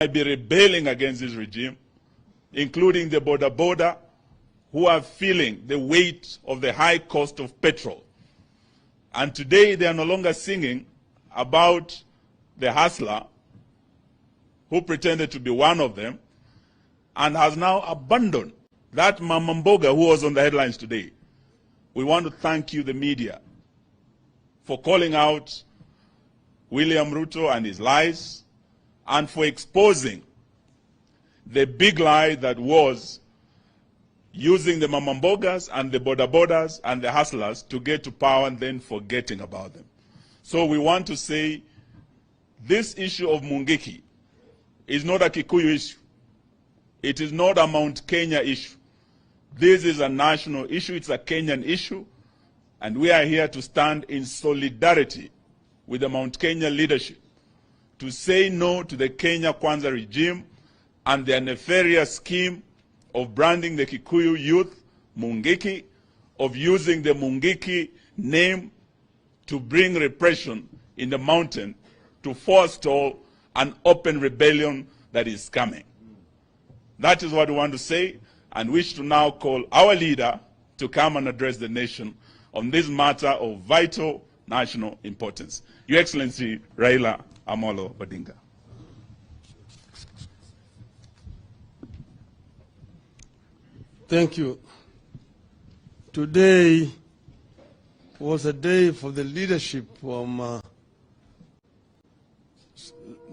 be rebelling against this regime, including the border who are feeling the weight of the high cost of petrol. And today they are no longer singing about the hustler who pretended to be one of them and has now abandoned that mamamboga who was on the headlines today. We want to thank you, the media, for calling out William Ruto and his lies, and for exposing the big lie that was using the mamambogas and the bodas and the hustlers to get to power and then forgetting about them. So we want to say this issue of Mungiki is not a Kikuyu issue. It is not a Mount Kenya issue. This is a national issue. It's a Kenyan issue. And we are here to stand in solidarity with the Mount Kenya leadership to say no to the Kenya Kwanza regime and their nefarious scheme of branding the Kikuyu youth Mungiki, of using the Mungiki name to bring repression in the mountain to forestall an open rebellion that is coming. That is what we want to say, and wish to now call our leader to come and address the nation on this matter of vital national importance. Your Excellency, Raila Amolo Odinga. Thank you. Today was a day for the leadership from